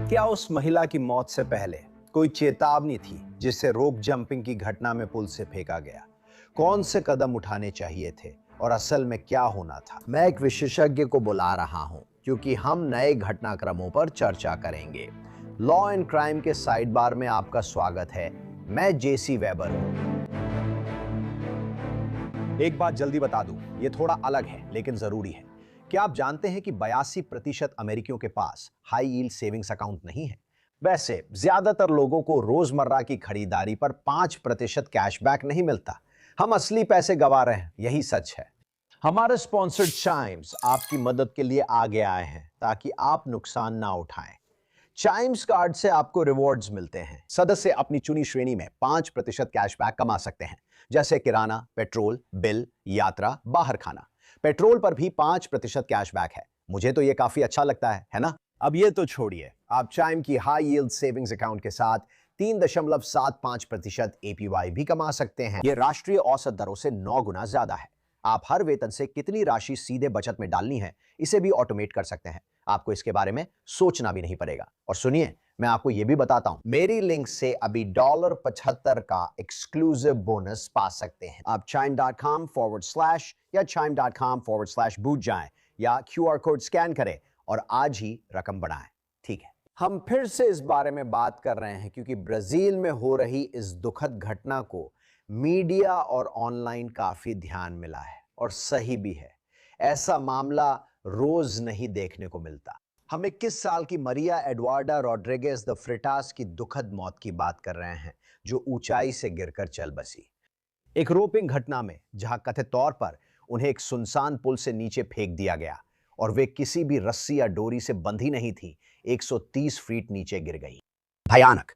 क्या उस महिला की मौत से पहले कोई चेतावनी थी जिससे रोप जंपिंग की घटना में पुल से फेंका गया? कौन से कदम उठाने चाहिए थे और असल में क्या होना था? मैं एक विशेषज्ञ को बुला रहा हूं क्योंकि हम नए घटनाक्रमों पर चर्चा करेंगे। लॉ एंड क्राइम के साइड बार में आपका स्वागत है। मैं जेसी वेबर हूं। एक बात जल्दी बता दूं, ये थोड़ा अलग है लेकिन जरूरी है। क्या आप जानते हैं कि 82% अमेरिकियों के पास हाई यील्ड सेविंग्स अकाउंट नहीं है? वैसे ज्यादातर लोगों को रोजमर्रा की खरीदारी पर 5% कैशबैक नहीं मिलता। हम असली पैसे गवा रहे हैं, यही सच है। हमारे स्पॉन्सर्ड चाइम्स आपकी मदद के लिए आगे आए हैं ताकि आप नुकसान ना उठाएं। चाइम्स कार्ड से आपको रिवॉर्ड्स मिलते हैं। सदस्य अपनी चुनी श्रेणी में 5% कैशबैक कमा सकते हैं, जैसे किराना, पेट्रोल, बिल, यात्रा, बाहर खाना। पेट्रोल पर भी 5% कैशबैक है। मुझे तो ये काफी अच्छा लगता है ना? अब ये तो छोड़िए, आप चाइम की हाई यील्ड सेविंग्स अकाउंट के साथ 3.75% एपीवाई भी कमा सकते हैं। ये राष्ट्रीय औसत दरों से 9 गुना ज्यादा है। आप हर वेतन से कितनी राशि सीधे बचत में डालनी है, इसे भी ऑटोमेट कर सकते हैं। आपको इसके बारे में सोचना भी नहीं पड़ेगा। और सुनिए, मैं आपको यह भी बताता हूं, मेरी लिंक से अभी $75 का एक्सक्लूसिव बोनस पा सकते हैं। आप chime.com/ या chime.com/boot जाएं या QR कोड स्कैन करें और आज ही रकम बढ़ाएं। ठीक है, हम फिर से इस बारे में बात कर रहे हैं क्योंकि ब्राजील में हो रही इस दुखद घटना को मीडिया और ऑनलाइन काफी ध्यान मिला है, और सही भी है। ऐसा मामला रोज नहीं देखने को मिलता। हम 21 साल की मरिया एडवार्डा रॉड्रिगेज द फ्रिटास की दुखद मौत की बात कर रहे हैं, जो ऊंचाई से गिरकर चल बसी। एक रोपिंग घटना में जहां कथित तौर पर उन्हें एक सुनसान पुल से नीचे फेंक दिया गया और वे किसी भी रस्सी या डोरी से बंधी नहीं थी, 130 फीट नीचे गिर गई। भयानक।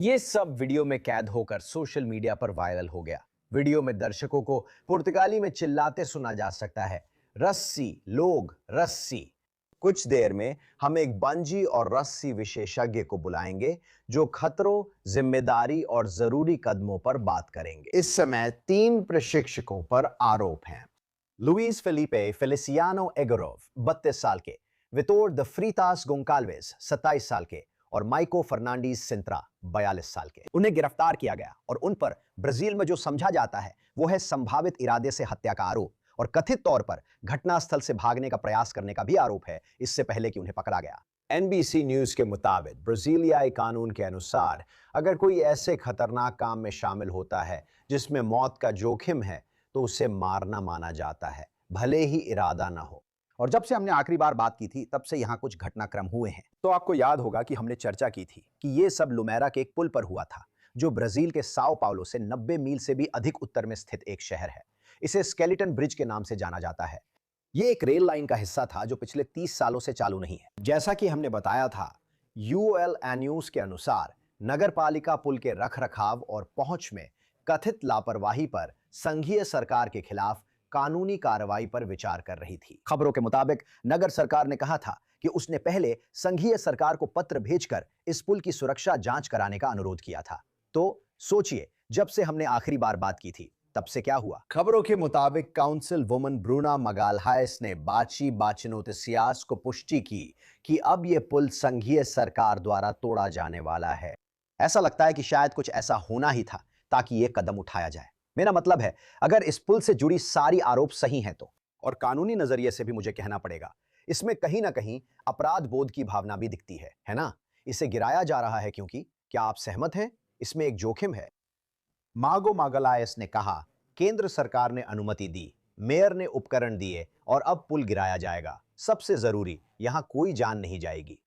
ये सब वीडियो में कैद होकर सोशल मीडिया पर वायरल हो गया। वीडियो में दर्शकों को पुर्तगाली में चिल्लाते सुना जा सकता है, रस्सी लोग, रस्सी। कुछ देर में हम एक बंजी और रस्सी विशेषज्ञ को बुलाएंगे जो खतरों, जिम्मेदारी और जरूरी कदमों पर बात करेंगे। इस समय 3 प्रशिक्षकों पर आरोप हैं। लुइस फेलिपे फेलिसियानो एगोरोव 32 साल के, वितोर द फ्रीतास गोंकाल्वेस 27 साल के और माइको फर्नांडीज सिंत्रा 42 साल के। उन्हें गिरफ्तार किया गया और उन पर ब्राजील में जो समझा जाता है वो है संभावित इरादे से हत्या का आरोप, और कथित तौर पर घटनास्थल से भागने का प्रयास करने का भी आरोप है, इससे पहले कि उन्हें पकड़ा गया। एनबीसी न्यूज के मुताबिक ब्राजीलियाई कानून के अनुसार अगर कोई ऐसे खतरनाक काम में शामिल होता है जिसमें मौत का जोखिम है तो उसे मारना माना जाता है, भले ही इरादा ना हो। और जब से हमने आखिरी बार बात की थी तब से यहां कुछ घटनाक्रम हुए हैं। तो आपको याद होगा कि हमने चर्चा की थी कि यह सब लुमेरा के एक पुल पर हुआ था, जो ब्राजील के साओ पाउलो से 90 मील से भी अधिक उत्तर में स्थित एक शहर है। इसे स्केलेटन ब्रिज के नाम से जाना जाता है। यह एक रेल लाइन का हिस्सा था जो पिछले 30 सालों से चालू नहीं है। जैसा कि हमने बताया था, यूएल न्यूज के अनुसार नगरपालिका पुल के रखरखाव और पहुंच में कथित लापरवाही पर संघीय सरकार के खिलाफ कानूनी कार्रवाई पर विचार कर रही थी। खबरों के मुताबिक नगर सरकार ने कहा था कि उसने पहले संघीय सरकार को पत्र भेजकर इस पुल की सुरक्षा जांच कराने का अनुरोध किया था। तो सोचिए, जब से हमने आखिरी बार बात की थी तब से क्या हुआ। खबरों के मुताबिक काउंसिल वुमन ब्रूना मगालहाइस ने बाची बाचिनोतिसियास को पुष्टि की कि अब यह पुल संघीय सरकार द्वारा तोड़ा जाने वाला है। ऐसा लगता है कि शायद कुछ ऐसा होना ही था ताकि यह कदम उठाया जाए। मेरा मतलब है, अगर इस पुल से जुड़ी सारी आरोप सही हैं तो, और कानूनी नजरिए से भी मुझे कहना पड़ेगा, इसमें कहीं ना कहीं अपराध बोध की भावना भी दिखती है ना? इसे गिराया जा रहा है क्योंकि, क्या आप सहमत हैं, इसमें एक जोखिम है। मागो मागलायस ने कहा, केंद्र सरकार ने अनुमति दी, मेयर ने उपकरण दिए और अब पुल गिराया जाएगा। सबसे जरूरी, यहां कोई जान नहीं जाएगी।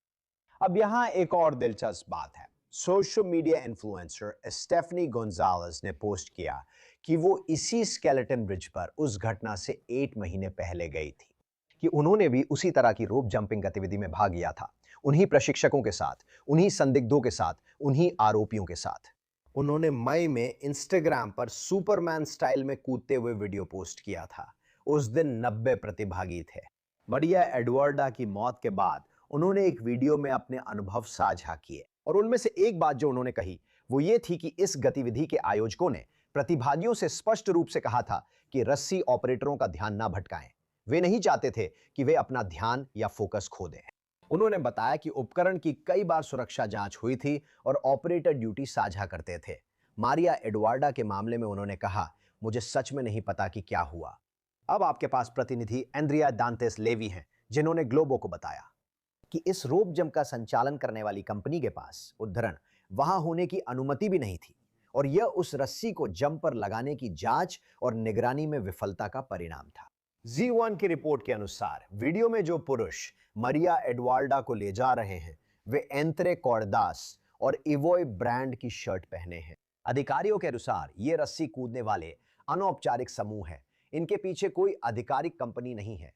अब यहां एक और दिलचस्प बात है। Social media influencer Stephanie Gonzales ने पोस्ट किया कि वो इसी स्केलेटन ब्रिज पर उस घटना से 8 महीने पहले गई थी, कि उन्होंने भी उसी तरह की रोप जंपिंग गतिविधि में भाग लिया था, उन्हीं प्रशिक्षकों के साथ, उन्हीं संदिग्धों के साथ, उन्हीं आरोपियों के साथ। उन्होंने मई में इंस्टाग्राम पर सुपरमैन स्टाइल में कूदते हुए वीडियो पोस्ट किया था। उस दिन 90 प्रतिभागी थे। मरिया एडवर्डा की मौत के बाद उन्होंने एक वीडियो में अपने अनुभव साझा किए, और उनमें से एक बात जो उन्होंने कही वो ये थी कि इस गतिविधि के आयोजकों ने प्रतिभागियों से स्पष्ट रूप से कहा था कि रस्सी ऑपरेटरों का ध्यान ना भटकाएं। वे नहीं चाहते थे कि वे अपना ध्यान या फोकस खो दें। उन्होंने बताया कि उपकरण की कई बार सुरक्षा जांच हुई थी और ऑपरेटर ड्यूटी साझा करते थे। मारिया एडवार्डा के मामले में उन्होंने कहा, मुझे सच में नहीं पता कि क्या हुआ। अब आपके पास प्रतिनिधि एंड्रिया दांतेस लेवी हैं, जिन्होंने ग्लोबो को बताया कि इस रोप जंप का संचालन करने वाली कंपनी के पास उद्धरण वहां होने की अनुमति भी नहीं थी और यह उस रस्सी को जंप पर लगाने की जांच और निगरानी में विफलता का परिणाम था। जी1 की रिपोर्ट के अनुसार वीडियो में जो पुरुष मरिया एडवार्डा को ले जा रहे हैं वे एंत्रे कॉर्दास और इवोय ब्रांड की शर्ट पहने हैं। अधिकारियों के अनुसार ये रस्सी कूदने वाले अनौपचारिक समूह है, इनके पीछे कोई आधिकारिक कंपनी नहीं है।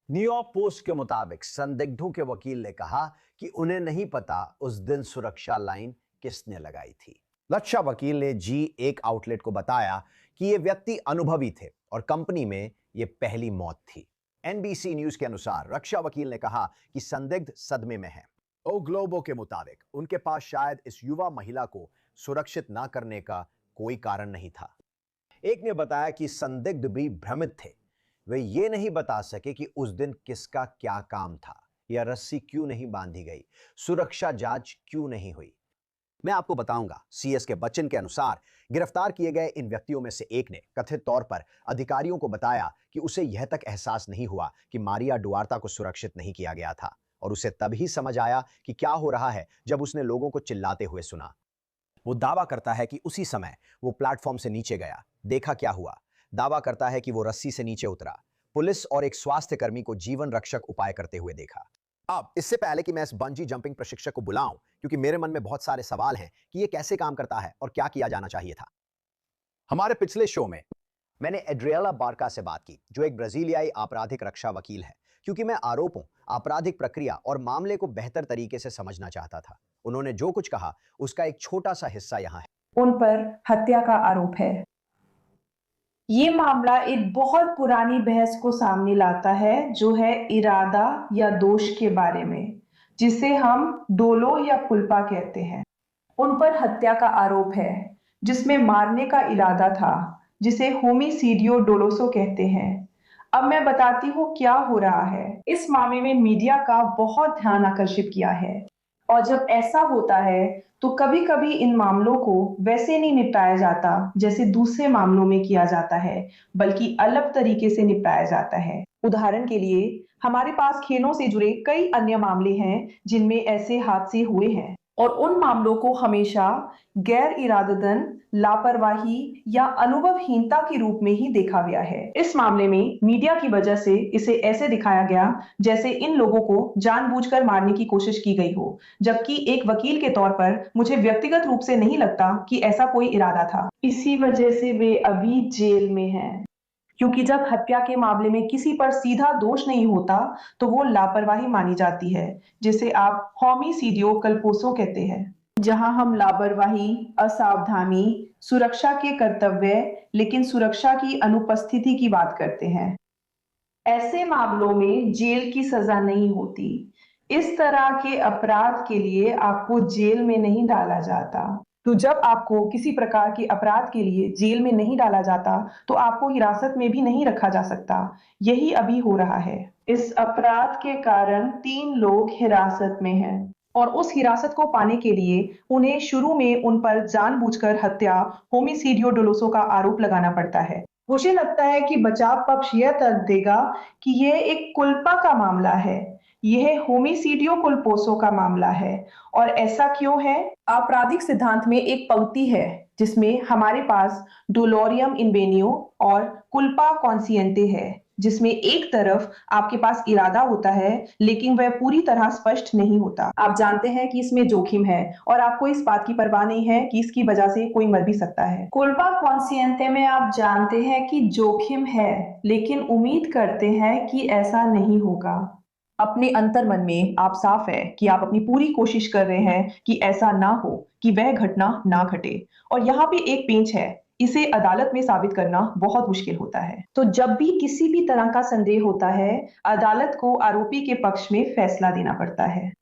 न्यूयॉर्क पोस्ट के मुताबिक संदिग्धों के वकील ने कहा कि उन्हें नहीं पता उस दिन सुरक्षा लाइन किसने लगाई थी। रक्षा वकील ने जी1 आउटलेट को बताया कि ये व्यक्ति अनुभवी थे और कंपनी में ये पहली मौत थी। एनबीसी न्यूज के अनुसार रक्षा वकील ने कहा कि संदिग्ध सदमे में है। ओ ग्लोबो के मुताबिक उनके पास शायद इस युवा महिला को सुरक्षित ना करने का कोई कारण नहीं था। एक ने बताया कि संदिग्ध भी भ्रमित थे, वे ये नहीं बता सके कि उस दिन किसका क्या काम था या रस्सी क्यों नहीं बांधी गई, सुरक्षा जांच क्यों नहीं हुई। मैं आपको बताऊंगा। सीएस के बच्चन के अनुसार गिरफ्तार किए गए इन व्यक्तियों में से एक ने कथित तौर पर अधिकारियों को बताया कि उसे यह तक एहसास नहीं हुआ कि मारिया डुआर्ता को सुरक्षित नहीं किया गया था और उसे तभी समझ आया कि क्या हो रहा है जब उसने लोगों को चिल्लाते हुए सुना। वो दावा करता है कि उसी समय वो प्लेटफॉर्म से नीचे गया, देखा क्या हुआ। दावा करता है कि वो रस्सी से नीचे उतरा, पुलिस और एक स्वास्थ्य कर्मी को जीवन रक्षक उपाय करते हुए देखा। अब इससे पहले कि मैं इस बंजी जंपिंग प्रशिक्षक को बुलाऊं, क्योंकि मेरे मन में बहुत सारे सवाल हैं कि ये कैसे काम करता है और क्या किया जाना चाहिए था। हमारे पिछले शो में मैंने एड्रिएला बार्का से बात की, जो एक ब्राजीलियाई आपराधिक रक्षा वकील है, क्योंकि मैं आरोपों, आपराधिक प्रक्रिया और मामले को बेहतर तरीके से समझना चाहता था। उन्होंने जो कुछ कहा उसका एक छोटा सा हिस्सा यहाँ है। उन पर हत्या का आरोप है। ये मामला एक बहुत पुरानी बहस को सामने लाता है, जो है इरादा या दोष के बारे में, जिसे हम डोलो या कुल्पा कहते हैं। उन पर हत्या का आरोप है, जिसमें मारने का इरादा था, जिसे होमिसीडियो डोलोसो कहते हैं। अब मैं बताती हूँ क्या हो रहा है। इस मामले में मीडिया का बहुत ध्यान आकर्षित किया है, और जब ऐसा होता है तो कभी-कभी इन मामलों को वैसे नहीं निपटाया जाता जैसे दूसरे मामलों में किया जाता है, बल्कि अलग तरीके से निपटाया जाता है। उदाहरण के लिए हमारे पास खेलों से जुड़े कई अन्य मामले हैं जिनमें ऐसे हादसे हुए हैं, और उन मामलों को हमेशा गैर इरादतन, लापरवाही या अनुभवहीनता के रूप में ही देखा गया है। इस मामले में मीडिया की वजह से इसे ऐसे दिखाया गया जैसे इन लोगों को जानबूझकर मारने की कोशिश की गई हो, जबकि एक वकील के तौर पर मुझे व्यक्तिगत रूप से नहीं लगता कि ऐसा कोई इरादा था। इसी वजह से वे अभी जेल में हैं, क्योंकि जब हत्या के मामले में किसी पर सीधा दोष नहीं होता तो वो लापरवाही मानी जाती है, जिसे आप होमिसीडियो कल्पोसो कहते हैं, जहां हम लापरवाही, असावधानी, सुरक्षा के कर्तव्य लेकिन सुरक्षा की अनुपस्थिति की बात करते हैं। ऐसे मामलों में जेल की सजा नहीं होती। इस तरह के अपराध के लिए आपको जेल में नहीं डाला जाता। तो जब आपको किसी प्रकार के अपराध के लिए जेल में नहीं डाला जाता तो आपको हिरासत में भी नहीं रखा जा सकता। यही अभी हो रहा है। इस अपराध के कारण 3 लोग हिरासत में हैं, और उस हिरासत को पाने के लिए उन्हें शुरू में उन पर जानबूझकर हत्या, होमिसीडियो डोलोसो का आरोप लगाना पड़ता है। मुझे लगता है कि बचाव पक्ष यह तर्क देगा कि यह एक कुल्पा का मामला है, यह होमिसीडियो कुल्पोसो का मामला है। और ऐसा क्यों है? आपराधिक सिद्धांत में एक पंक्ति है जिसमें हमारे पास डोलोरियम इन्वेनियो और कुल्पा कॉन्सिएंटे है, जिसमें एक तरफ आपके पास इरादा होता है लेकिन वह पूरी तरह स्पष्ट नहीं होता। आप जानते हैं कि इसमें जोखिम है और आपको इस बात की परवाह नहीं है कि इसकी वजह से कोई मर भी सकता है। कुल्पा कॉन्सिएंटे में आप जानते हैं कि जोखिम है, लेकिन उम्मीद करते हैं कि ऐसा नहीं होगा। अपने अंतर्मन में आप साफ है कि आप अपनी पूरी कोशिश कर रहे हैं कि ऐसा ना हो, कि वह घटना ना घटे। और यहाँ पे एक पेंच है, इसे अदालत में साबित करना बहुत मुश्किल होता है। तो जब भी किसी भी तरह का संदेह होता है, अदालत को आरोपी के पक्ष में फैसला देना पड़ता है।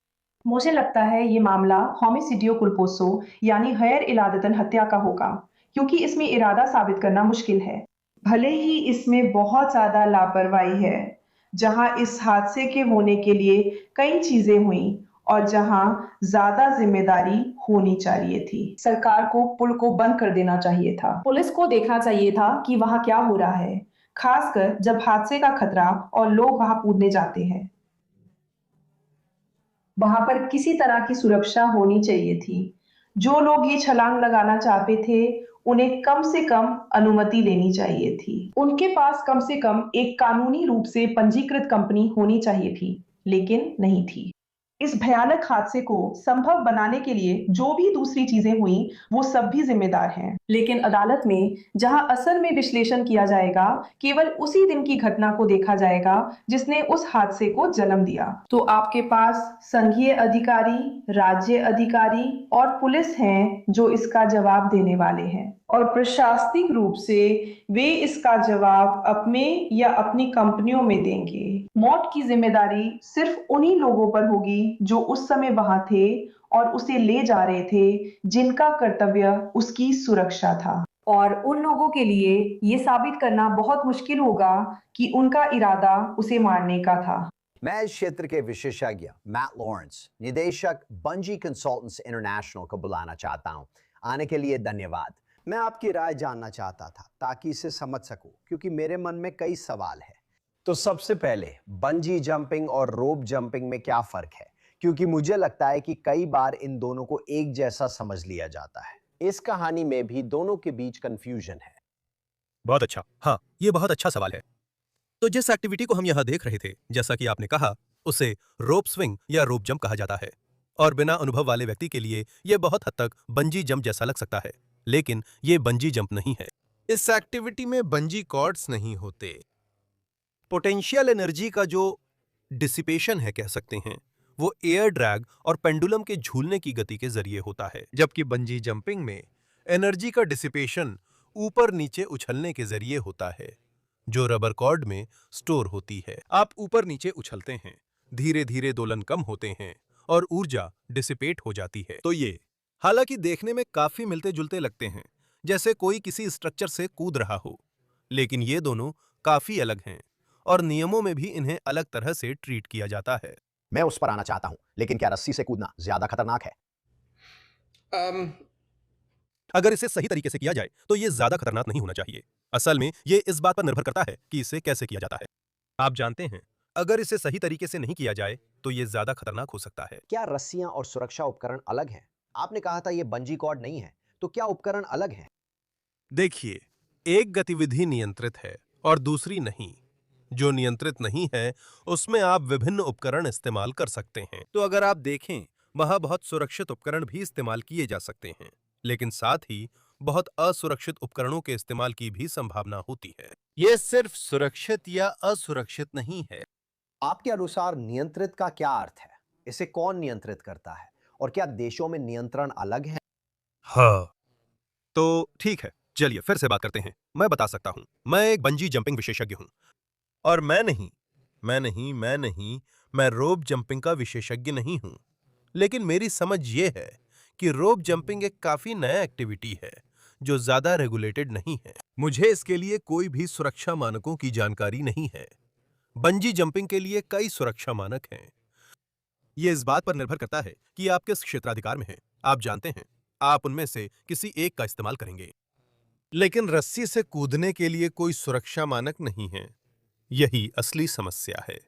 मुझे लगता है ये मामला होमिसीडियो कुल्पोसो यानी गैर इरादतन हत्या का होगा, क्योंकि इसमें इरादा साबित करना मुश्किल है। भले ही इसमें बहुत ज्यादा लापरवाही है, जहां इस हादसे के होने के लिए कई चीजें हुई और जहां ज्यादा जिम्मेदारी होनी चाहिए थी। सरकार को पुल को बंद कर देना चाहिए था। पुलिस को देखना चाहिए था कि वहां क्या हो रहा है, खासकर जब हादसे का खतरा और लोग वहां कूदने जाते हैं। वहां पर किसी तरह की सुरक्षा होनी चाहिए थी। जो लोग ये छलांग लगाना चाहते थे, उन्हें कम से कम अनुमति लेनी चाहिए थी। उनके पास कम से कम एक कानूनी रूप से पंजीकृत कंपनी होनी चाहिए थी, लेकिन नहीं थी। इस भयानक हादसे को संभव बनाने के लिए जो भी दूसरी चीजें हुई, वो सब भी जिम्मेदार हैं। लेकिन अदालत में जहां असल में विश्लेषण किया जाएगा, केवल उसी दिन की घटना को देखा जाएगा जिसने उस हादसे को जन्म दिया। तो आपके पास संघीय अधिकारी, राज्य अधिकारी और पुलिस हैं जो इसका जवाब देने वाले हैं, और प्रशासनिक रूप से वे इसका जवाब अपने या अपनी कंपनियों में देंगे। मौत की जिम्मेदारी सिर्फ उन्हीं लोगों पर होगी जो उस समय वहां थे और उसे ले जा रहे थे, जिनका कर्तव्य उसकी सुरक्षा था। और उन लोगों के लिए ये साबित करना बहुत मुश्किल होगा कि उनका इरादा उसे मारने का था। मैं इस क्षेत्र के विशेषज्ञ मैट लॉरेंस, निदेशक बंजी कंसल्टेंट्स इंटरनेशनल को बुलाना चाहता हूं। आने के लिए धन्यवाद। मैं आपकी राय जानना चाहता था ताकि इसे समझ सकूं, क्योंकि मेरे मन में कई सवाल हैं। तो सबसे पहले बंजी जंपिंग और रोप जंपिंग में क्या फर्क है? क्योंकि मुझे लगता है कि कई बार इन दोनों को एक जैसा समझ लिया जाता है। इस कहानी में भी दोनों के बीच कंफ्यूजन है। बहुत अच्छा। हाँ, ये बहुत अच्छा सवाल है। तो जिस एक्टिविटी को हम यहाँ देख रहे थे, जैसा कि आपने कहा, उसे रोप स्विंग या रोप जंप कहा जाता है। और बिना अनुभव वाले व्यक्ति के लिए यह बहुत हद तक बंजी जंप जैसा लग सकता है, लेकिन ये बंजी जंप नहीं है। इस एक्टिविटी में बंजी कॉर्ड्स नहीं होते। पोटेंशियल एनर्जी का जो डिसिपेशन है, कह सकते हैं, वो एयर ड्रैग और पेंडुलम के झूलने की गति के जरिए होता है। जबकि बंजी जंपिंग में एनर्जी का डिसिपेशन ऊपर नीचे उछलने के जरिए होता है, जो रबर कॉर्ड में स्टोर होती है। आप ऊपर नीचे उछलते हैं, धीरे धीरे दोलन कम होते हैं और ऊर्जा डिसिपेट हो जाती है। तो ये हालांकि देखने में काफी मिलते जुलते लगते हैं, जैसे कोई किसी स्ट्रक्चर से कूद रहा हो, लेकिन ये दोनों काफी अलग हैं और नियमों में भी इन्हें अलग तरह से ट्रीट किया जाता है। मैं उस पर आना चाहता हूं, लेकिन क्या रस्सी से कूदना ज्यादा खतरनाक है? अगर इसे सही तरीके से किया जाए तो ये ज्यादा खतरनाक नहीं होना चाहिए। असल में ये इस बात पर निर्भर करता है कि इसे कैसे किया जाता है। आप जानते हैं, अगर इसे सही तरीके से नहीं किया जाए तो ये ज्यादा खतरनाक हो सकता है। क्या रस्सियां और सुरक्षा उपकरण अलग हैं? आपने कहा था ये बंजी कॉर्ड नहीं है, तो क्या उपकरण अलग हैं? देखिए, एक गतिविधि नियंत्रित है और दूसरी नहीं। जो नियंत्रित नहीं है, उसमें आप विभिन्न उपकरण इस्तेमाल कर सकते हैं। तो अगर आप देखें, वहां बहुत सुरक्षित उपकरण भी इस्तेमाल किए जा सकते हैं, लेकिन साथ ही बहुत असुरक्षित उपकरणों के इस्तेमाल की भी संभावना होती है। यह सिर्फ सुरक्षित या असुरक्षित नहीं है। आपके अनुसार नियंत्रित का क्या अर्थ है? इसे कौन नियंत्रित करता है? और क्या देशों में नियंत्रण अलग है? हाँ, तो ठीक है, चलिए फिर से बात करते हैं। मैं बता सकता हूं, मैं एक बंजी जंपिंग विशेषज्ञ हूं। और मैं रोप जंपिंग का विशेषज्ञ नहीं हूं। लेकिन मेरी समझ ये है कि रोप जंपिंग एक काफी नया एक्टिविटी है जो ज्यादा रेगुलेटेड नहीं है। मुझे इसके लिए कोई भी सुरक्षा मानकों की जानकारी नहीं है। बंजी जंपिंग के लिए कई सुरक्षा मानक हैं। यह इस बात पर निर्भर करता है कि आप किस क्षेत्राधिकार में हैं। आप जानते हैं, आप उनमें से किसी एक का इस्तेमाल करेंगे। लेकिन रस्सी से कूदने के लिए कोई सुरक्षा मानक नहीं है। यही असली समस्या है।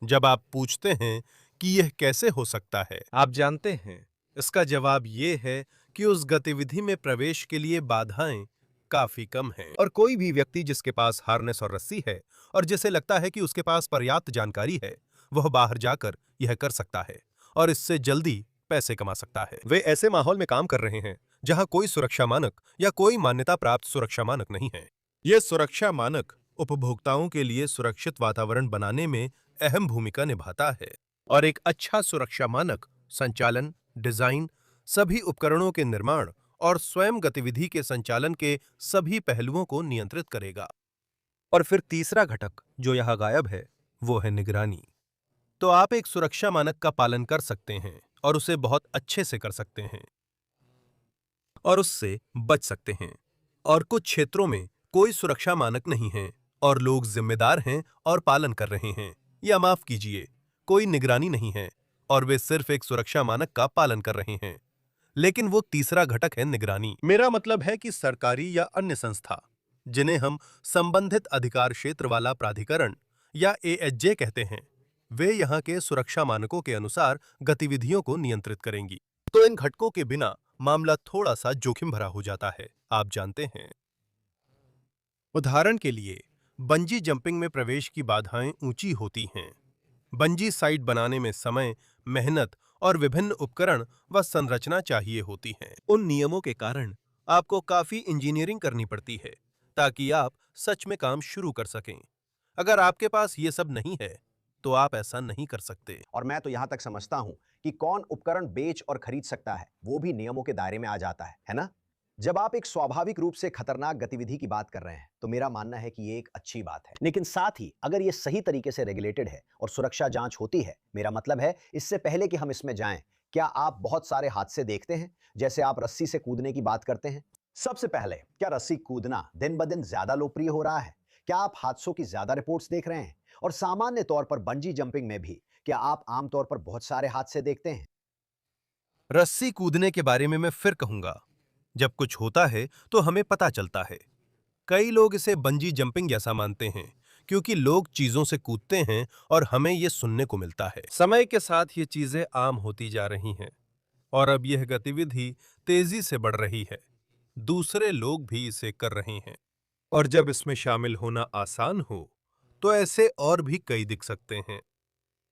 जब आप पूछते हैं कि यह कैसे हो सकता है, आप जानते हैं, इसका जवाब यह है कि उस गतिविधि में प्रवेश के लिए बाधाएं काफी कम हैं। और कोई भी व्यक्ति जिसके पास हार्नेस और रस्सी है और जिसे लगता है कि उसके पास पर्याप्त जानकारी है, वह बाहर जाकर यह कर सकता है और इससे जल्दी पैसे कमा सकता है। वे ऐसे माहौल में काम कर रहे हैं जहां कोई सुरक्षा मानक या कोई मान्यता प्राप्त सुरक्षा मानक नहीं है। यह सुरक्षा मानक उपभोक्ताओं के लिए सुरक्षित वातावरण बनाने में अहम भूमिका निभाता है। और एक अच्छा सुरक्षा मानक संचालन, डिजाइन, सभी उपकरणों के निर्माण और स्वयं गतिविधि के संचालन के सभी पहलुओं को नियंत्रित करेगा। और फिर तीसरा घटक जो यहां गायब है, वो है निगरानी। तो आप एक सुरक्षा मानक का पालन कर सकते हैं और उसे बहुत अच्छे से कर सकते हैं और उससे बच सकते हैं। और कुछ क्षेत्रों में कोई सुरक्षा मानक नहीं है और लोग जिम्मेदार हैं और पालन कर रहे हैं। या माफ कीजिए, कोई निगरानी नहीं है और वे सिर्फ एक सुरक्षा मानक का पालन कर रहे हैं। लेकिन वो तीसरा घटक है निगरानी। मेरा मतलब है कि सरकारी या अन्य संस्था, जिन्हें हम संबंधित अधिकार क्षेत्र वाला प्राधिकरण या AHJ कहते हैं, वे यहाँ के सुरक्षा मानकों के अनुसार गतिविधियों को नियंत्रित करेंगी। तो इन घटकों के बिना मामला थोड़ा सा जोखिम भरा हो जाता है, आप जानते हैं। उदाहरण के लिए, बंजी जंपिंग में प्रवेश की बाधाएं ऊंची होती हैं। बंजी साइट बनाने में समय, मेहनत और विभिन्न उपकरण व संरचना चाहिए होती हैं। उन नियमों के कारण आपको काफी इंजीनियरिंग करनी पड़ती है ताकि आप सच में काम शुरू कर सकें। अगर आपके पास ये सब नहीं है तो आप ऐसा नहीं कर सकते। और मैं तो यहां तक समझता हूं कि कौन उपकरण बेच और खरीद सकता है वो भी नियमों के दायरे में आ जाता है ना? जब आप एक स्वाभाविक रूप से खतरनाक गतिविधि की बात कर रहे हैं तो मेरा मानना है कि ये एक अच्छी बात है। लेकिन साथ ही अगर ये सही तरीके से रेगुलेटेड है और सुरक्षा जांच होती है, मेरा मतलब है इससे पहले कि हम इसमें जाएं, क्या आप बहुत सारे हादसे देखते हैं? जैसे आप रस्सी से कूदने की बात करते हैं। सबसे पहले, क्या रस्सी कूदना दिन ब दिन ज्यादा लोकप्रिय हो रहा है? क्या आप हादसों की ज्यादा रिपोर्ट्स देख रहे हैं? और सामान्य तौर पर बंजी जंपिंग में भी क्या आप आमतौर पर बहुत सारे हादसे देखते हैं? रस्सी कूदने के बारे में मैं फिर कहूंगा, जब कुछ होता है तो हमें पता चलता है। कई लोग इसे बंजी जंपिंग जैसा मानते हैं क्योंकि लोग चीजों से कूदते हैं और हमें यह सुनने को मिलता है। समय के साथ ये चीजें आम होती जा रही हैं और अब यह गतिविधि तेजी से बढ़ रही है। दूसरे लोग भी इसे कर रहे हैं और जब इसमें शामिल होना आसान हो तो ऐसे और भी कई दिख सकते हैं।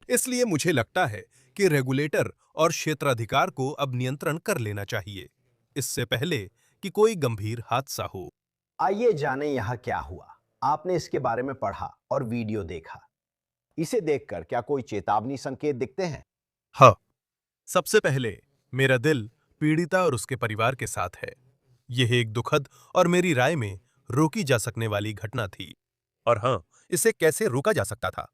इसलिए मुझे लगता है कि रेगुलेटर और क्षेत्राधिकार को अब नियंत्रण कर लेना चाहिए, इससे पहले कि कोई गंभीर हादसा हो। आइए जाने यहां क्या हुआ। आपने इसके बारे में पढ़ा और वीडियो देखा। इसे देखकर क्या कोई चेतावनी संकेत दिखते हैं? हाँ, सबसे पहले मेरा दिल पीड़िता और उसके परिवार के साथ है। यह एक दुखद और मेरी राय में रोकी जा सकने वाली घटना थी। और हाँ, इसे कैसे रोका जा सकता था?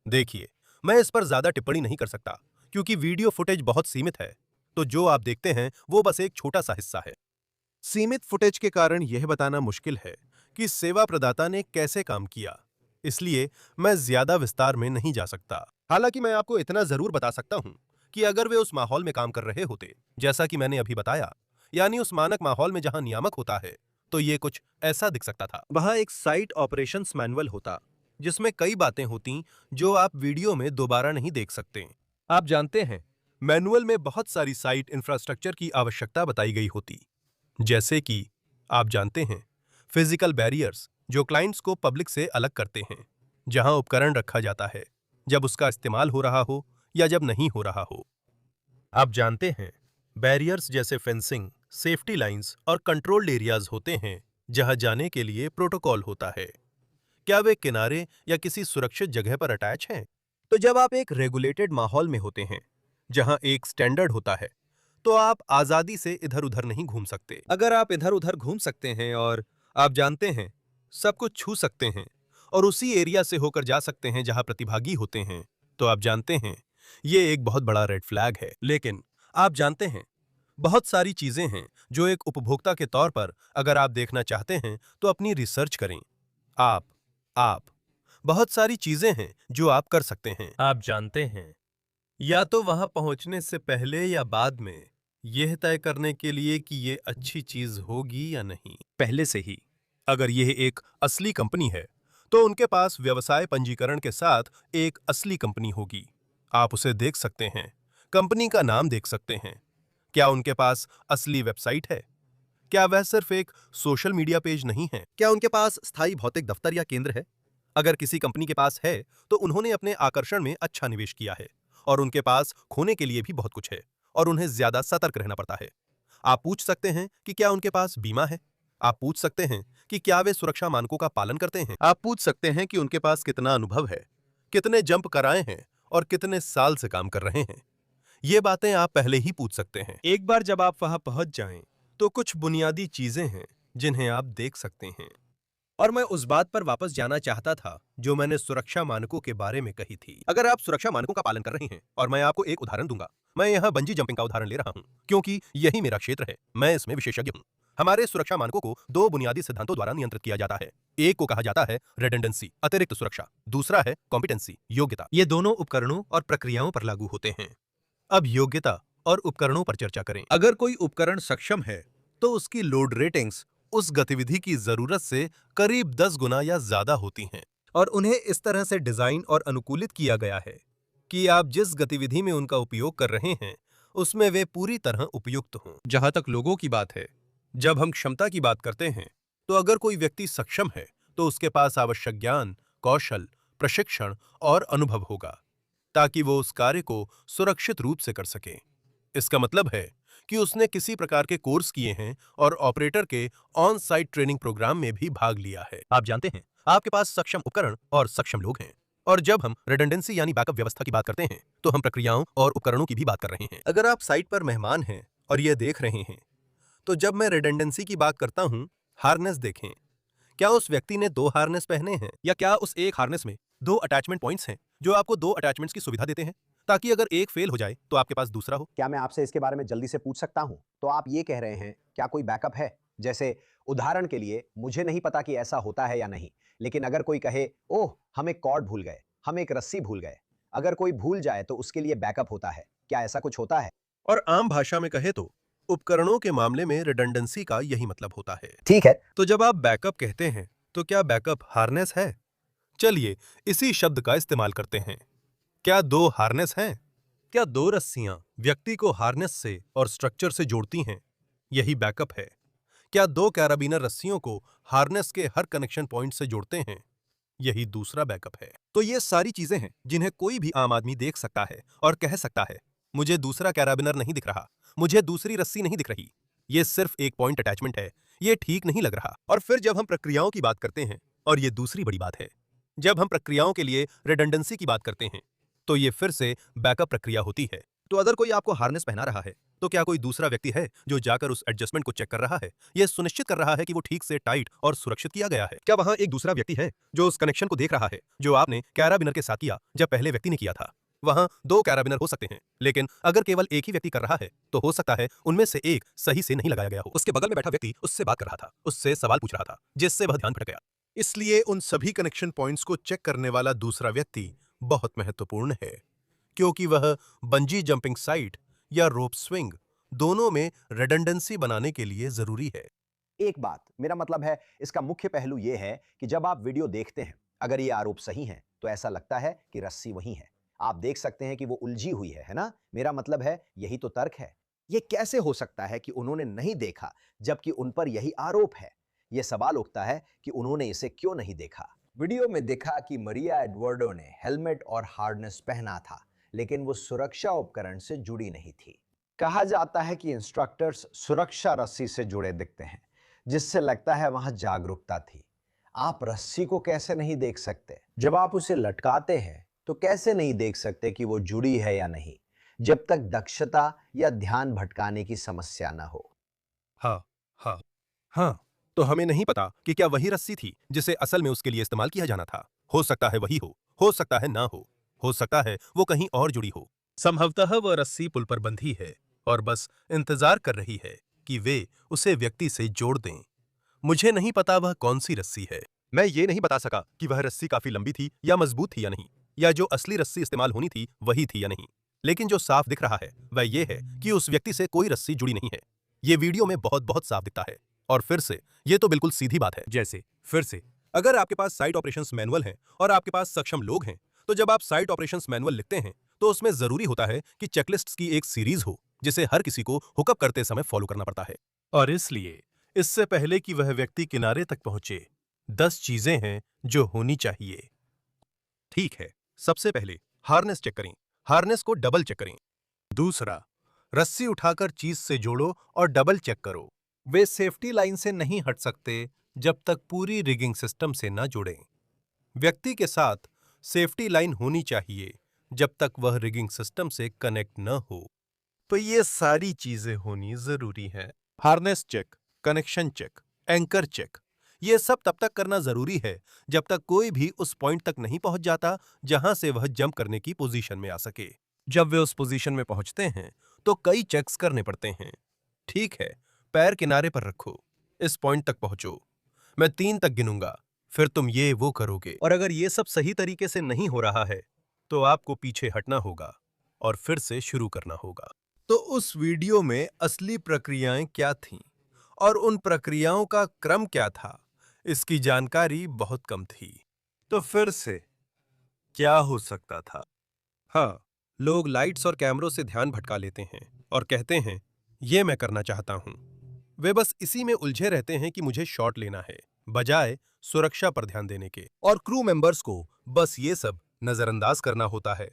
देखिए, मैं इस पर ज्यादा टिप्पणी नहीं कर सकता क्योंकि वीडियो फुटेज बहुत सीमित है, तो जो आप देखते हैं वो बस एक छोटा सा हिस्सा है। सीमित फुटेज के कारण यह बताना मुश्किल है कि सेवा प्रदाता ने कैसे काम किया, इसलिए मैं ज्यादा विस्तार में नहीं जा सकता। हालांकि मैं आपको इतना जरूर बता सकता हूं कि अगर वे उस माहौल में काम कर रहे होते जैसा कि मैंने अभी बताया, यानी उस मानक माहौल में जहां नियामक होता है, तो ये कुछ ऐसा दिख सकता था। वहां एक साइट ऑपरेशंस मैनुअल होता जिसमें कई बातें होती जो आप वीडियो में दोबारा नहीं देख सकते। आप जानते हैं, मैनुअल में बहुत सारी साइट इंफ्रास्ट्रक्चर की आवश्यकता बताई गई होती, जैसे कि आप जानते हैं, फिजिकल बैरियर्स जो क्लाइंट्स को पब्लिक से अलग करते हैं, जहां उपकरण रखा जाता है, जब उसका इस्तेमाल हो रहा हो या जब नहीं हो रहा हो। आप जानते हैं, बैरियर्स जैसे फेंसिंग, सेफ्टी लाइंस और कंट्रोल्ड एरियाज होते हैं जहां जाने के लिए प्रोटोकॉल होता है। क्या वे किनारे या किसी सुरक्षित जगह पर अटैच हैं? तो जब आप एक रेगुलेटेड माहौल में होते हैं, जहां एक स्टैंडर्ड होता है, तो आप आजादी से इधर-उधर नहीं घूम सकते। अगर आप इधर-उधर घूम सकते हैं और आप जानते हैं, सब कुछ छू सकते हैं और उसी एरिया से होकर जा सकते हैं जहां प्रतिभागी होते हैं, तो आप जानते हैं, ये एक बहुत बड़ा रेड फ्लैग है। लेकिन आप जानते हैं, बहुत सारी चीजें हैं जो एक उपभोक्ता के तौर पर अगर आप देखना चाहते हैं तो अपनी रिसर्च करें। आप बहुत सारी चीजें हैं जो आप कर सकते हैं। आप जानते हैं, या तो वहां पहुंचने से पहले या बाद में यह तय करने के लिए कि यह अच्छी चीज होगी या नहीं। पहले से ही, अगर यह एक असली कंपनी है तो उनके पास व्यवसाय पंजीकरण के साथ एक असली कंपनी होगी। आप उसे देख सकते हैं, कंपनी का नाम देख सकते हैं। क्या उनके पास असली वेबसाइट है? क्या वह सिर्फ एक सोशल मीडिया पेज नहीं है? क्या उनके पास स्थायी भौतिक दफ्तर या केंद्र है? अगर किसी कंपनी के पास है तो उन्होंने अपने आकर्षण में अच्छा निवेश किया है और उनके पास खोने के लिए भी बहुत कुछ है और उन्हें ज्यादा सतर्क रहना पड़ता है। आप पूछ सकते हैं कि क्या उनके पास बीमा है? आप पूछ सकते हैं कि क्या वे सुरक्षा मानकों का पालन करते हैं? आप पूछ सकते हैं कि उनके पास कितना अनुभव है, कितने जंप कराए हैं और कितने साल से काम कर रहे हैं। ये बातें आप पहले ही पूछ सकते हैं। एक बार जब आप वहां पहुंच जाएं, तो कुछ बुनियादी चीजें हैं जिन्हें आप देख सकते हैं। और मैं उस बात पर वापस जाना चाहता था जो मैंने सुरक्षा मानकों के बारे में कही थी। अगर आप सुरक्षा मानकों का पालन कर रहे हैं, और मैं आपको एक उदाहरण दूंगा, मैं यहां बंजी जंपिंग का उदाहरण ले रहा हूं क्योंकि यही मेरा क्षेत्र है, मैं इसमें विशेषज्ञ हूं। हमारे सुरक्षा मानकों को दो बुनियादी सिद्धांतों द्वारा नियंत्रित किया जाता है। एक को कहा जाता है रिडंडेंसी, अतिरिक्त सुरक्षा। दूसरा है कॉम्पिटेंसी, योग्यता। ये दोनों उपकरणों और प्रक्रियाओं पर लागू होते हैं। अब योग्यता और उपकरणों पर चर्चा करें। अगर कोई उपकरण सक्षम है तो उसकी लोड रेटिंग्स उस गतिविधि की जरूरत से करीब 10 गुना या ज्यादा होती हैं और उन्हें इस तरह से डिजाइन और अनुकूलित किया गया है कि आप जिस गतिविधि में उनका उपयोग कर रहे हैं उसमें वे पूरी तरह उपयुक्त हों। जहां तक लोगों की बात है, जब हम क्षमता की बात करते हैं तो अगर कोई व्यक्ति सक्षम है तो उसके पास आवश्यक ज्ञान, कौशल, प्रशिक्षण और अनुभव होगा ताकि वो उस कार्य को सुरक्षित रूप से कर सके। इसका मतलब है कि उसने किसी प्रकार के कोर्स किए हैं और ऑपरेटर के ऑन साइट ट्रेनिंग प्रोग्राम में भी भाग लिया है। आप जानते हैं, आपके पास सक्षम उपकरण और सक्षम लोग हैं। और जब हम रिडंडेंसी यानी बैकअप व्यवस्था की बात करते हैं तो हम प्रक्रियाओं और उपकरणों की भी बात कर रहे हैं। अगर आप साइट पर मेहमान हैं और ये देख रहे हैं तो जब मैं रिडंडेंसी की बात करता हूं, हार्नेस देखें। क्या उस व्यक्ति ने 2 हार्नेस पहने हैं या क्या उस एक हार्नेस में 2 अटैचमेंट पॉइंट्स हैं जो आपको 2 अटैचमेंट्स की सुविधा देते हैं ताकि अगर एक फेल हो जाए तो आपके पास दूसरा हो। क्या मैं आपसे इसके बारे में जल्दी से पूछ सकता हूं? तो आप ये कह रहे हैं क्या कोई बैकअप है? जैसे उदाहरण के लिए मुझे नहीं पता कि ऐसा होता है या नहीं, लेकिन अगर कोई कहे ओह हम एक कॉर्ड भूल गए, हम एक रस्सी भूल गए, अगर कोई भूल जाए तो उसके लिए बैकअप होता है। क्या ऐसा कुछ होता है? और आम भाषा में कहे तो उपकरणों के मामले में रिडंडेंसी का यही मतलब होता है। ठीक है, तो जब आप बैकअप कहते हैं तो क्या बैकअप हार्नेस है? चलिए इसी शब्द का इस्तेमाल करते हैं। क्या 2 हार्नेस हैं? क्या 2 रस्सियां व्यक्ति को हार्नेस से और स्ट्रक्चर से जोड़ती हैं? यही बैकअप है। क्या 2 कैराबिनर रस्सियों को हार्नेस के हर कनेक्शन पॉइंट से जोड़ते हैं? यही दूसरा बैकअप है। तो ये सारी चीजें हैं जिन्हें कोई भी आम आदमी देख सकता है और कह सकता है मुझे दूसरा कैराबिनर नहीं दिख रहा, मुझे दूसरी रस्सी नहीं दिख रही, ये सिर्फ एक पॉइंट अटैचमेंट है, ये ठीक नहीं लग रहा। और फिर जब हम प्रक्रियाओं की बात करते हैं, और ये दूसरी बड़ी बात है, जब हम प्रक्रियाओं के लिए रिडंडेंसी की बात करते हैं तो ये फिर से बैकअप प्रक्रिया होती है। तो अगर कोई आपको हार्नेस पहना रहा है तो क्या कोई दूसरा व्यक्ति है जो जाकर उस एडजस्टमेंट को चेक कर रहा है, यह सुनिश्चित कर रहा है कि वो ठीक से टाइट और सुरक्षित किया गया है? क्या वहां एक दूसरा व्यक्ति है जो उस कनेक्शन को देख रहा है जो आपने कैराबिनर के साथ किया जब पहले व्यक्ति ने किया था? वहां 2 कैराबिनर हो सकते हैं, लेकिन अगर केवल एक ही व्यक्ति कर रहा है तो हो सकता है उनमें से एक सही से नहीं लगाया गया हो। उसके बगल में बैठा व्यक्ति उससे बात कर रहा था, उससे सवाल पूछ रहा था, जिससे वह ध्यान भटक गया। इसलिए उन सभी कनेक्शन पॉइंट्स को चेक करने वाला दूसरा व्यक्ति बहुत महत्वपूर्ण है, क्योंकि वह बंजी जंपिंग साइट या रोप स्विंग दोनों में रिडंडेंसी बनाने के लिए जरूरी है। एक बात, मेरा मतलब है इसका मुख्य पहलू यह है कि जब आप वीडियो देखते हैं, अगर ये आरोप सही है तो ऐसा लगता है कि रस्सी वही है। आप देख सकते हैं कि वो उलझी हुई है ना? मेरा मतलब है यही तो तर्क है। ये कैसे हो सकता है कि उन्होंने नहीं देखा जबकि उन पर यही आरोप है? ये सवाल उठता है कि उन्होंने इसे क्यों नहीं देखा। वीडियो में दिखा कि मरिया एडवर्डो ने हेलमेट और हार्नेस पहना था, लेकिन वो सुरक्षा उपकरण से जुड़ी नहीं थी। कहा जाता है कि इंस्ट्रक्टर्स सुरक्षा रस्सी से जुड़े दिखते हैं, जिससे लगता है वहां जागरूकता थी। आप रस्सी को कैसे नहीं देख सकते? जब आप उसे लटकाते हैं तो कैसे नहीं देख सकते कि वो जुड़ी है या नहीं, जब तक दक्षता या ध्यान भटकाने की समस्या न हो। हाँ, हाँ, हाँ। तो हमें नहीं पता कि क्या वही रस्सी थी जिसे असल में उसके लिए इस्तेमाल किया जाना था। हो सकता है वही हो सकता है ना हो सकता है वो कहीं और जुड़ी हो। संभवतः वह रस्सी पुल पर बंधी है और बस इंतजार कर रही है कि वे उसे व्यक्ति से जोड़ दें। मुझे नहीं पता वह कौन सी रस्सी है। मैं ये नहीं बता सका कि वह रस्सी काफी लंबी थी या मजबूत थी या नहीं, या जो असली रस्सी इस्तेमाल होनी थी वही थी या नहीं। लेकिन जो साफ दिख रहा है वह यह है कि उस व्यक्ति से कोई रस्सी जुड़ी नहीं है। ये वीडियो में बहुत बहुत साफ दिखता है। और फिर से ये तो बिल्कुल सीधी बात है। जैसे फिर से अगर आपके पास साइट ऑपरेशंस मैनुअल है और आपके पास सक्षम लोग हैं, तो जब आप साइट ऑपरेशंस मैनुअल लिखते हैं तो उसमें जरूरी होता है कि चेकलिस्ट्स की एक सीरीज हो जिसे हर किसी को हुकअप करते समय फॉलो करना पड़ता है। और इसलिए इससे पहले कि वह व्यक्ति किनारे तक पहुंचे, 10 चीजें हैं जो होनी चाहिए। ठीक है, सबसे पहले हार्नेस चेक करें, हार्नेस को डबल चेक करें। दूसरा, रस्सी उठाकर चीज से जोड़ो और डबल चेक करो। वे सेफ्टी लाइन से नहीं हट सकते जब तक पूरी रिगिंग सिस्टम से न जुड़ें। व्यक्ति के साथ सेफ्टी लाइन होनी चाहिए जब तक वह रिगिंग सिस्टम से कनेक्ट न हो। तो ये सारी चीजें होनी जरूरी है। Harness check, connection check, anchor check, ये सब तब तक करना जरूरी है जब तक कोई भी उस पॉइंट तक नहीं पहुंच जाता जहां से वह जंप करने की पोजीशन में आ सके। जब वे उस पोजीशन में पहुंचते हैं तो कई चेक्स करने पड़ते हैं। ठीक है, पैर किनारे पर रखो, इस पॉइंट तक पहुंचो। मैं 3 तक गिनूंगा, फिर तुम ये वो करोगे। और अगर ये सब सही तरीके से नहीं हो रहा है तो आपको पीछे हटना होगा और फिर से शुरू करना होगा। तो उस वीडियो में असली प्रक्रियाएं क्या थीं और उन प्रक्रियाओं का क्रम क्या था, इसकी जानकारी बहुत कम थी। तो फिर से क्या हो सकता था? हाँ, लोग लाइट्स और कैमरों से ध्यान भटका लेते हैं और कहते हैं ये मैं करना चाहता हूं। वे बस इसी में उलझे रहते हैं कि मुझे शॉट लेना है, बजाय सुरक्षा पर ध्यान देने के। और क्रू मेंबर्स को बस ये सब नजरअंदाज करना होता है।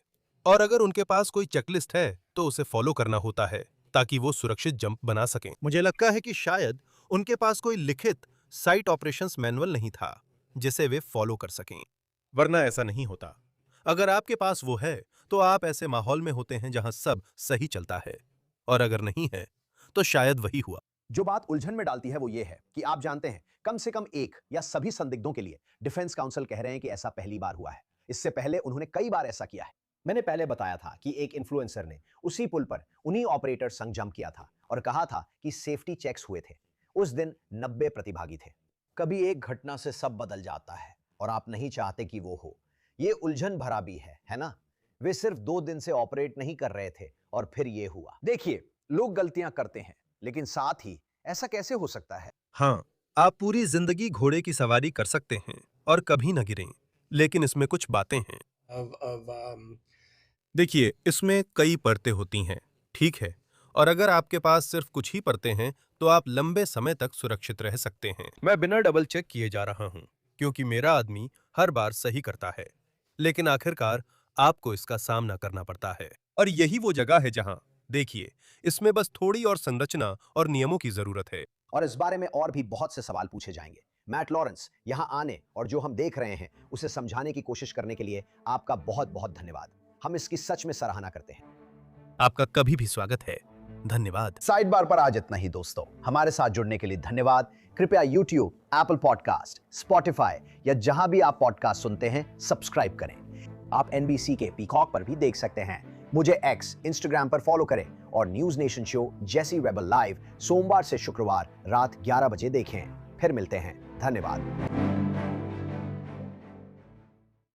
और अगर उनके पास कोई चेकलिस्ट है तो उसे फॉलो करना होता है ताकि वो सुरक्षित जंप बना सकें। मुझे लगता है कि शायद उनके पास कोई लिखित साइट ऑपरेशंस मैनुअल नहीं था जिसे वे फॉलो कर सकें, वरना ऐसा नहीं होता। अगर आपके पास वो है तो आप ऐसे माहौल में होते हैं जहां सब सही चलता है, और अगर नहीं है तो शायद वही हुआ। जो बात उलझन में डालती है वो ये है कि आप जानते हैं कम से कम एक या सभी संदिग्धों के लिए डिफेंस काउंसिल कह रहे हैं कि ऐसा पहली बार हुआ है। इससे पहले उन्होंने कई बार ऐसा किया है। मैंने पहले बताया था कि एक इन्फ्लुएंसर ने उसी पुल पर उन्हीं ऑपरेटर संग जंप किया था और कहा था कि सेफ्टी चेक्स हुए थे। उस दिन 90 प्रतिभागी थे। कभी एक घटना से सब बदल जाता है और आप नहीं चाहते कि वो हो। ये उलझन भरा भी है ना? वे सिर्फ 2 दिन से ऑपरेट नहीं कर रहे थे और फिर ये हुआ। देखिए, लोग गलतियां करते हैं, लेकिन साथ ही ऐसा कैसे हो सकता है? हाँ, आप पूरी जिंदगी घोड़े की सवारी कर सकते हैं और कभी न गिरें, लेकिन इसमें कुछ बातें हैं। देखिए, इसमें कई परतें होती हैं, ठीक है? और अगर आपके पास सिर्फ कुछ ही परतें हैं तो आप लंबे समय तक सुरक्षित रह सकते हैं। मैं बिना डबल चेक किए जा रहा हूं क्योंकि मेरा आदमी हर बार सही करता है, लेकिन आखिरकार आपको इसका सामना करना पड़ता है। और यही वो जगह है जहां, देखिए, इसमें बस थोड़ी और संरचना और नियमों की जरूरत है। और इस बारे में और भी बहुत से सवाल पूछे जाएंगे। मैट लॉरेंस यहां आने और जो हम देख रहे हैं उसे समझाने की कोशिश करने के लिए आपका बहुत बहुत धन्यवाद। हम इसकी सच में सराहना करते हैं। आपका कभी भी स्वागत है। धन्यवाद। साइड बार पर आज इतना ही दोस्तों। हमारे साथ जुड़ने के लिए धन्यवाद। कृपया YouTube, Apple पॉडकास्ट, Spotify या जहां भी आप पॉडकास्ट सुनते हैं सब्सक्राइब करें। आप NBC के पीकॉक पर भी देख सकते हैं। मुझे X, Instagram पर फॉलो करें और न्यूज नेशन शो जेसी रेबल लाइव सोमवार से शुक्रवार रात 11 बजे देखें। फिर मिलते हैं। धन्यवाद।